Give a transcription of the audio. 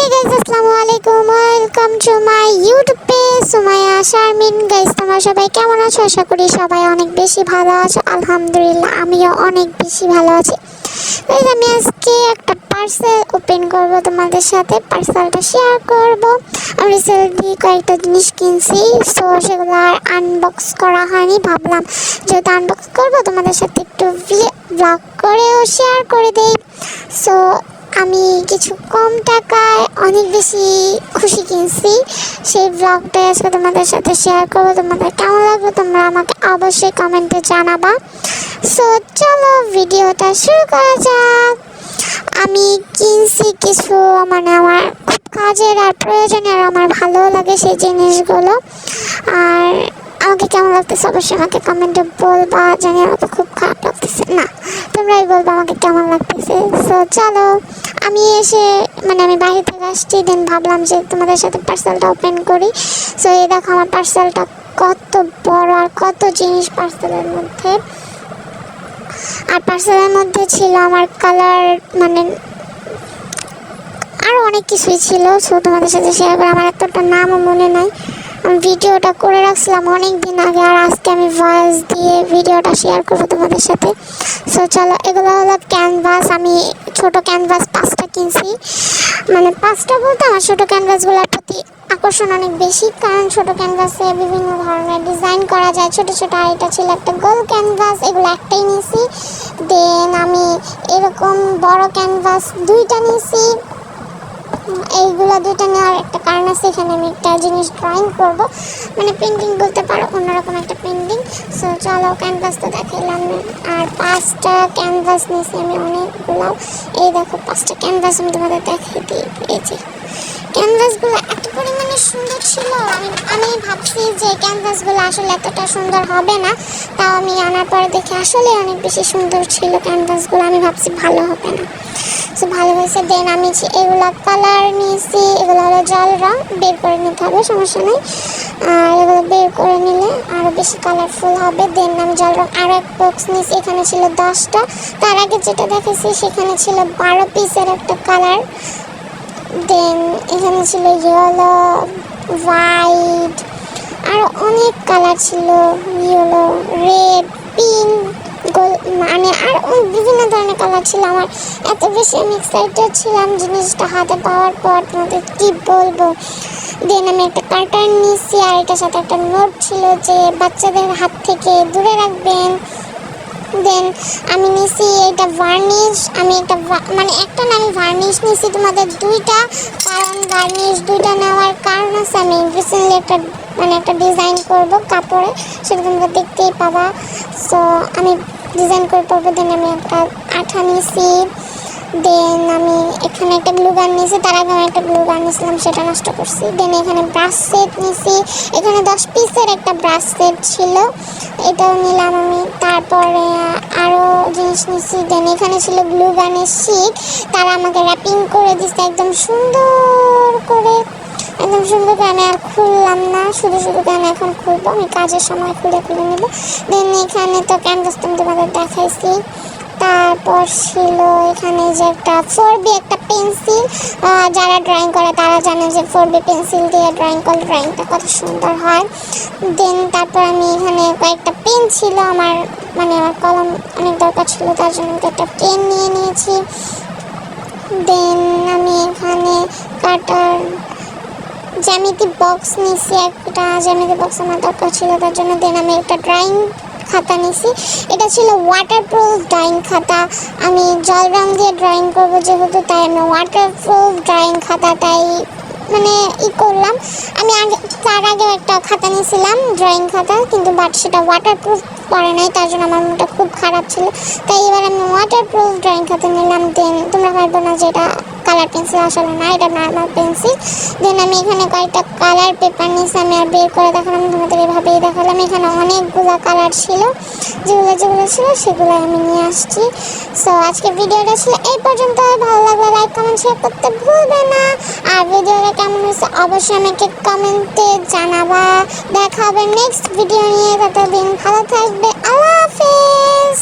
Hey guys, আসসালামু আলাইকুম, welcome to my YouTube page Sumaiya Sharmin. Guys, তোমরা সবাই কেমন আছো? আশা করি সবাই অনেক বেশি ভালো আছো। আলহামদুলিল্লাহ, আমিও অনেক বেশি ভালো আছি। গাইস, আমি আজকে একটা পার্সেল ওপেন করব, তোমাদের সাথে পার্সেলটা শেয়ার করব। আমি রিসেন্টলি কয়েকটা জিনিস কিনছি, সো সেগুলো আর আনবক্স করা হয়নি। ভাবলাম যেহেতু আনবক্স করব, তোমাদের সাথে একটু ব্লগ করেও শেয়ার করে দেই। সো আমি কিছু কম টাকায় অনেক বেশি খুশি কিনছি, সেই ব্লগটাই আজকে তোমাদের সাথে শেয়ার করবো। তোমাদের কেমন লাগবে তোমরা আমাকে অবশ্যই কমেন্টে জানাবা। সো চলো ভিডিওটা শুরু করা যাক। আমি কিনছি কিছু আমার খুব কাজের আর প্রয়োজনের, আমার ভালো লাগে সেই জিনিসগুলো। আর আমাকে কেমন লাগতেছে অবশ্যই আমাকে কমেন্টে বলবা। জানি আমাকে খুব খারাপ লাগতেছে না, তোমরাই বলবো আমাকে কেমন লাগতেছে। সো চলো, আমি আমি বাইরে থেকে আসছি, দেন ভাবলাম যে তোমাদের সাথে পার্সেলটা ওপেন করি। সো এই দেখো আমার পার্সেলটা কত বড় আর কত জিনিস পার্সেলের মধ্যে। আর পার্সেলের মধ্যে ছিল আমার কালার, আরও অনেক কিছুই ছিল। সো তোমাদের সাথে শেয়ার করে, আমার এতটা নামও মনে নাই। আমি ভিডিওটা করে রাখছিলাম অনেক দিন আগে, আর আজকে আমি ভয়েস দিয়ে ভিডিওটা শেয়ার করবো তোমাদের সাথে। সো চলো, এগুলো হলো ক্যানভাস। আমি ছোট ক্যানভাস 5টা কিনছি। 5টা বলতে আমার ছোটো ক্যানভাসগুলোর প্রতি আকর্ষণ অনেক বেশি, কারণ ছোট ক্যানভাসে বিভিন্ন ধরনের ডিজাইন করা যায় ছোট ছোট। আর এটা ছিল একটা গোল ক্যানভাস, এগুলো একটাই নিয়েছি। দেন আমি এরকম বড় ক্যানভাস 2টা নিয়েছি। এইগুলো 2টা নেওয়ার একটা কারণ আছে, এখানে আমি একটা জিনিস ড্রয়িং করব, পেন্টিং বলতে পারো, অন্যরকম একটা পেন্টিং। সো চলো, ক্যানভাস তো দেখাইলাম। আর 5টা ক্যানভাস নিয়েছি আমি, অনেকগুলো। এই দেখো 5টা ক্যানভাস আমি তোমাদের দেখাই দিই। এই যে ক্যানভাসগুলো এত পরিমাণে সুন্দর ছিল, আমি ভাবছি যে ক্যানভাসগুলো আসলে এতটা সুন্দর হবে না, তাও আমি আনার পরে দেখে আসলে অনেক বেশি সুন্দর ছিল ক্যানভাসগুলো। আমি ভাবছি ভালো হবে না, সো ভালো হয়েছে। দেন আমি এগুলো কালার নিয়েছি, এগুলো হলো জল রং, বের করে নিতে হবে, সমস্যা নেই। আর এগুলো বের করে নিলে আরও বেশি কালারফুল হবে। দেন আমি জল রং আরও এক বক্স নিয়েছি, এখানে ছিল 10টা। তার আগে যেটা দেখেছি সেখানে ছিল 12 পিসের একটা কালার। দেন এখানে ছিল ইয়েলো, হোয়াইট, আরও অনেক কালার ছিল, ইয়েলো, রেড, পিঙ্ক, আর বিভিন্ন ধরনের কালার ছিল। আমার এত বেশি আমি এক্সাইটেড ছিলাম জিনিসটা হাতে পাওয়ার পর, তোমাদের কি বলবো। দেন আমি একটা কার্টন নিয়েছি, আর এটার সাথে একটা নোট ছিল যে বাচ্চাদের হাত থেকে দূরে রাখবেন। দেন আমি নিয়েছি এটা ভার্নিশ। আমি একটা না, আমি ভার্নিশ নিয়েছি তোমাদের 2টা, কারণ ভার্নিশ 2টা নেওয়ার কারণ আছে, আমি রিসেন্টলি একটা ডিজাইন করব কাপড়ে, সেটা তোমরা দেখতেই পাবা। সো আমি ডিজাইন করে পড়বো। দেন আমি একটা আঠা নিয়েছি। দেন আমি এখানে একটা গ্লু গান নিয়েছি, তার আগে আমি একটা গ্লু গান নিয়েছিলাম, সেটা নষ্ট করছি। দেন এখানে ব্রাশ সেট নিয়েছি, এখানে 10 পিসের একটা ব্রাশ সেট ছিল, এটাও নিলাম আমি। তারপরে আরও জিনিস নিয়েছি। দেন এখানে ছিল গ্লু গানের শিট, তারা আমাকে র্যাপিং করে দিচ্ছে একদম সুন্দর করে। আমি আর খুললাম না, শুধু কেন এখন খুলবো, আমি কাজের সময় খুলে নেব। দেন এখানে তো ক্যানভাস তুমি তোমাদের দেখাইছি। তারপর ছিল এখানে যে একটা 4B একটা পেন্সিল, যারা ড্রয়িং করে তারা জানে যে 4B পেন্সিল দিয়ে ড্রয়িং করলে ড্রয়িংটা কত সুন্দর হয়। দেন তারপর আমি এখানে কয়েকটা পেন ছিল, আমার কলম অনেক দরকার ছিল, তার জন্য একটা পেন নিয়ে নিয়েছি। দেন আমি এখানে কাটার জ্যামিতি বক্স নিয়েছি, একটা জ্যামিতি বক্স আমার দরকার ছিল তার জন্য। দেন আমি একটা ড্রয়িং খাতা নিয়েছি, এটা ছিল ওয়াটারপ্রুফ ড্রয়িং খাতা। আমি জল রং দিয়ে ড্রয়িং করবো যেহেতু, তাই আমি ওয়াটারপ্রুফ ড্রয়িং খাতাটাই করলাম। আমি তার আগেও একটা খাতা নিয়েছিলাম ড্রয়িং খাতা, কিন্তু সেটা ওয়াটারপ্রুফ করে নাই, তার জন্য আমার মনটা খুব খারাপ ছিল, তাই এবার আমি ওয়াটারপ্রুফ ড্রয়িং খাতা নিলাম। দেন তোমরা ভাববো না যে এটা কালার পেন্সিল, আসলে না, এটা নর্মাল পেন্সিল। দেন আমি এখানে কয়েকটা কালার পেপার নিয়েছি, আমি আর বের করে দেখালাম, তোমাদের এভাবেই দেখালাম। এখানে অনেকগুলো কালার ছিল, যেগুলো ছিল সেগুলো আমি নিয়ে আসছি। সো আজকে ভিডিওটা ছিল এই পর্যন্ত। ভালো লাগলে লাইক কমেন্ট শেয়ার করতে ভুলবে না। আর ভিডিওটা কেমন হয়েছে অবশ্যই আমাকে কমেন্টে জানাবা। দেখা হবে নেক্সট ভিডিও নিয়ে, ততদিন ভালো থাকবে। আল্লাহ হাফেজ।